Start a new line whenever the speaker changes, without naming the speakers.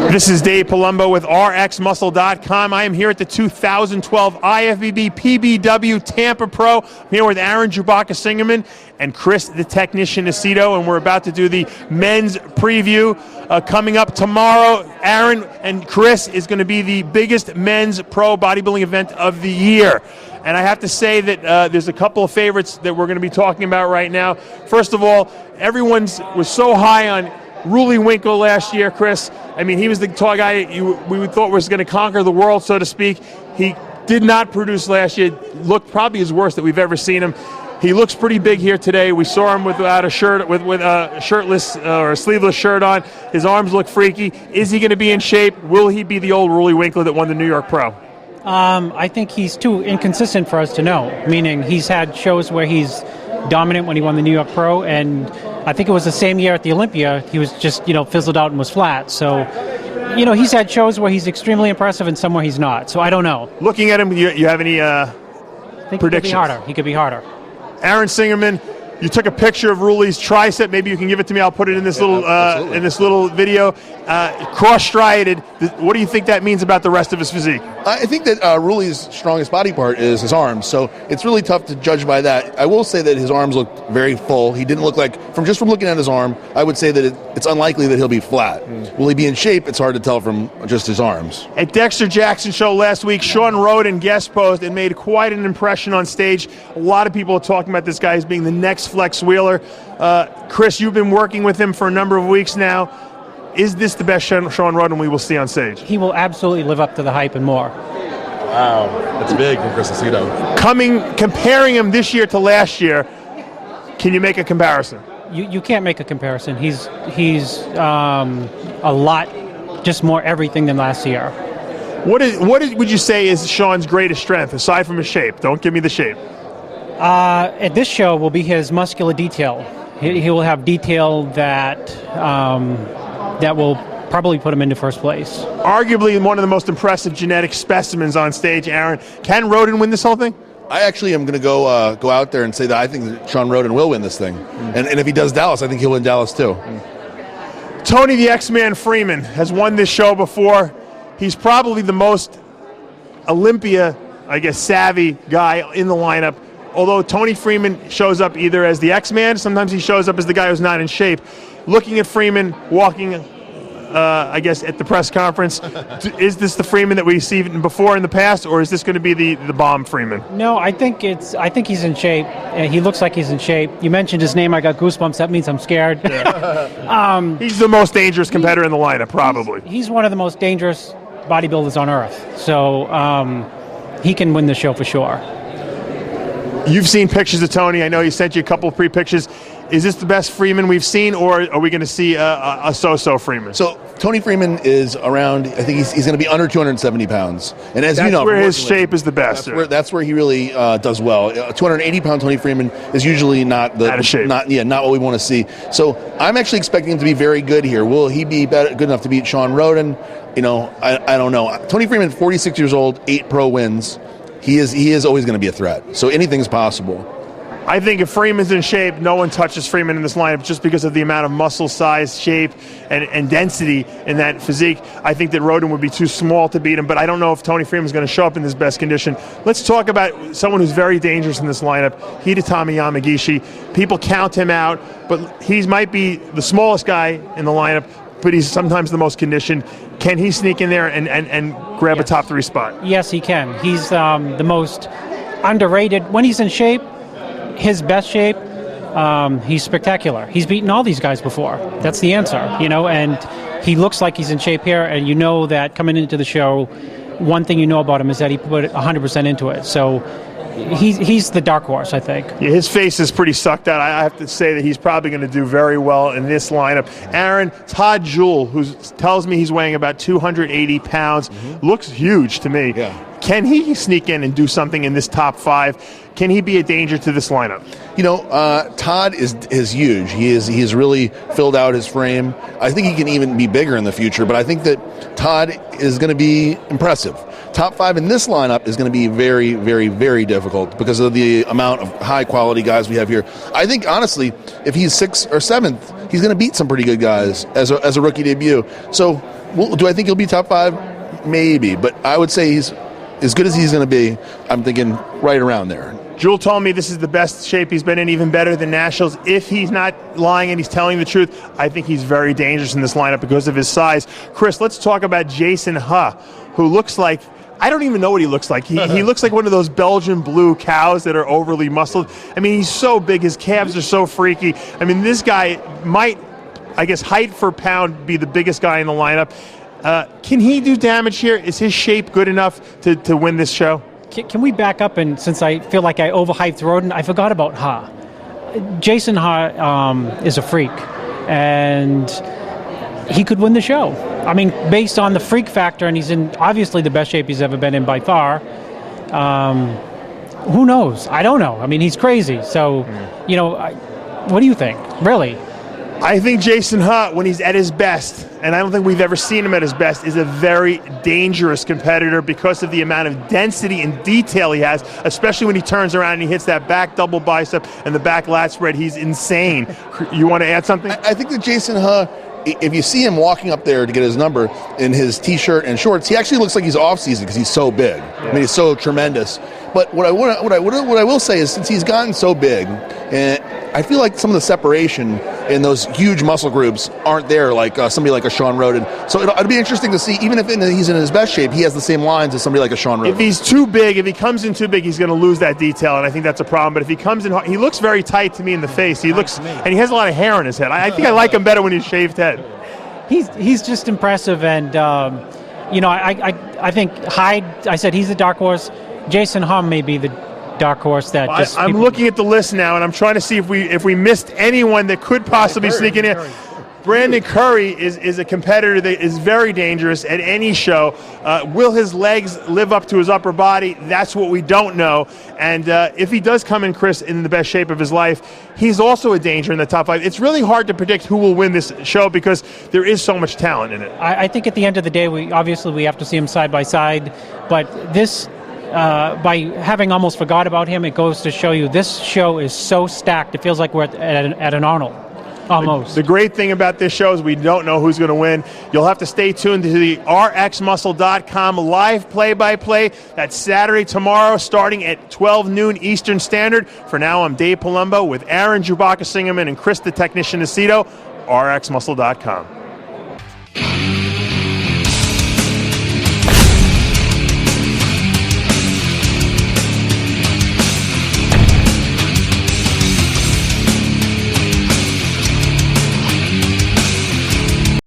This is Dave Palumbo with RxMuscle.com. I am here at the 2012 IFBB PBW Tampa Pro. I'm here with Aaron Chewbacca Singerman and Chris, the technician, Aceto, and we're about to do the men's preview coming up tomorrow. Aaron and Chris is going to be the biggest men's pro bodybuilding event of the year. And I have to say that there's a couple of favorites that we're going to be talking about right now. First of all, everyone was so high on Ruli Winkle last year, Chris. I mean, he was the tall guy we thought was going to conquer the world, so to speak. He did not produce last year. Looked probably his worst that we've ever seen him. He looks pretty big here today. We saw him without a shirt, with a shirtless or a sleeveless shirt on. His arms look freaky. Is he going to be in shape? Will he be the old Ruli Winkle that won the New York Pro?
I think he's too inconsistent for us to know, meaning he's had shows where he's dominant when he won the New York Pro, and I think it was the same year at the Olympia, he was just, fizzled out and was flat. So, he's had shows where he's extremely impressive and some where he's not. So I don't know.
Looking at him, you have any predictions?
He could be harder.
Aaron Singerman, you took a picture of Ruli's tricep. Maybe you can give it to me. I'll put it in this little video. Cross-striated. What do you think that means about the rest of his physique?
I think that Ruli's strongest body part is his arms, so it's really tough to judge by that. I will say that his arms looked very full. He didn't look like, from looking at his arm, I would say that it's unlikely that he'll be flat. Will he be in shape? It's hard to tell from just his arms.
At Dexter Jackson show last week, Sean Roden guest posed and made quite an impression on stage. A lot of people are talking about this guy as being the next Flex Wheeler. Chris, you've been working with him for a number of weeks now. Is this the best Sean Roden we will see on stage?
He will absolutely live up to the hype and more.
Wow, that's big from Chris Aceto.
Comparing him this year to last year, can you make a comparison?
You can't make a comparison. He's a lot, just more everything than last year.
What would you say is Sean's greatest strength, aside from his shape? Don't give me the shape.
At this show will be his muscular detail. He will have detail that will probably put him into first place.
Arguably one of the most impressive genetic specimens on stage, Aaron. Can Roden win this whole thing?
I actually am going to go out there and say that I think that Sean Roden will win this thing. And if he does Dallas, I think he'll win Dallas too.
Tony the X-Man Freeman has won this show before. He's probably the most Olympia, savvy guy in the lineup. Although Tony Freeman shows up either as the X-Man, sometimes he shows up as the guy who's not in shape. Looking at Freeman walking, at the press conference, is this the Freeman that we've seen before in the past, or is this going to be the bomb Freeman?
No, I think he's in shape. He looks like he's in shape. You mentioned his name, I got goosebumps. That means I'm scared.
Yeah. He's the most dangerous competitor in the lineup, probably.
He's one of the most dangerous bodybuilders on earth. So he can win the show for sure.
You've seen pictures of Tony. I know he sent you a couple of pre-pictures. Is this the best Freeman we've seen, or are we going to see a so-so Freeman?
So Tony Freeman is around, I think he's going to be under 270 pounds. And as you know,
that's where his shape is the best.
That's where he really does well. 280-pound Tony Freeman is usually not
out of shape.
Not what we want to see. So I'm actually expecting him to be very good here. Will he be good enough to beat Sean Roden? I don't know. Tony Freeman, 46 years old, 8 pro wins. He is always going to be a threat. So anything's possible.
I think if Freeman's in shape, no one touches Freeman in this lineup just because of the amount of muscle size, shape, and density in that physique. I think that Roden would be too small to beat him, but I don't know if Tony Freeman's going to show up in his best condition. Let's talk about someone who's very dangerous in this lineup, Tatami Yamagishi. People count him out, but he might be the smallest guy in the lineup, but he's sometimes the most conditioned. Can he sneak in there and grab a top 3 spot?
Yes, he can. He's the most underrated. When he's in shape, his best shape, he's spectacular. He's beaten all these guys before. That's the answer, and he looks like he's in shape here, and you know that coming into the show, one thing you know about him is that he put 100% into it. So he's the dark horse, I think.
Yeah, his face is pretty sucked out. I have to say that he's probably going to do very well in this lineup. Aaron, Todd Jewell, who tells me he's weighing about 280 pounds, looks huge to me.
Yeah.
Can he sneak in and do something in this top 5? Can he be a danger to this lineup?
You know, Todd is huge. He has really filled out his frame. I think he can even be bigger in the future, but I think that Todd is going to be impressive. Top 5 in this lineup is going to be very, very, very difficult because of the amount of high-quality guys we have here. I think, honestly, if he's 6th or 7th, he's going to beat some pretty good guys as a rookie debut. So, do I think he'll be top 5? Maybe, but I would say he's as good as he's going to be. I'm thinking right around there.
Jewell told me this is the best shape he's been in, even better than Nationals. If he's not lying and he's telling the truth, I think he's very dangerous in this lineup because of his size. Chris, let's talk about Jason Huh, who looks like, I don't even know what he looks like. He looks like one of those Belgian blue cows that are overly muscled. I mean, he's so big. His calves are so freaky. I mean, this guy might, I guess, height per pound be the biggest guy in the lineup. Can he do damage here? Is his shape good enough to win this show?
Can we back up? And since I feel like I overhyped Roden, I forgot about Ha. Jason Ha is a freak, and he could win the show. I mean, based on the freak factor, and he's in obviously the best shape he's ever been in by far. Who knows? I don't know. I mean, he's crazy. So, you know, what do you think? Really?
I think Jason Huh, when he's at his best, and I don't think we've ever seen him at his best, is a very dangerous competitor because of the amount of density and detail he has, especially when he turns around and he hits that back double bicep and the back lat spread. He's insane. You want to add something?
I think that Jason Huh, if you see him walking up there to get his number in his T-shirt and shorts, he actually looks like he's off-season because he's so big. Yeah. I mean, he's so tremendous. But what I will say is, since he's gotten so big, and I feel like some of the separation in those huge muscle groups aren't there, like somebody like a Sean Roden. So it'll be interesting to see, even if he's in his best shape, he has the same lines as somebody like a Sean Roden.
If he's too big, if he comes in too big, he's going to lose that detail, and I think that's a problem. But if he comes in, he looks very tight to me in the face. He looks, and he has a lot of hair on his head. I think I like him better when he's shaved head.
He's just impressive, and you know, I think Hyde. I said he's the dark horse. Jason Hum may be the dark horse that.
I'm looking at the list now, and I'm trying to see if we missed anyone that could possibly sneak in here. Brandon Curry is a competitor that is very dangerous at any show. Will his legs live up to his upper body? That's what we don't know. And if he does come in, Chris, in the best shape of his life, he's also a danger in the top 5. It's really hard to predict who will win this show because there is so much talent in it.
I think at the end of the day, we have to see them side by side. But this, by having almost forgot about him, it goes to show you this show is so stacked. It feels like we're at an Arnold. Almost.
The great thing about this show is we don't know who's going to win. You'll have to stay tuned to the rxmuscle.com live play-by-play. That's Saturday tomorrow starting at 12 noon Eastern Standard. For now, I'm Dave Palumbo with Aaron Singerman and Chris the Technician Aceto, rxmuscle.com.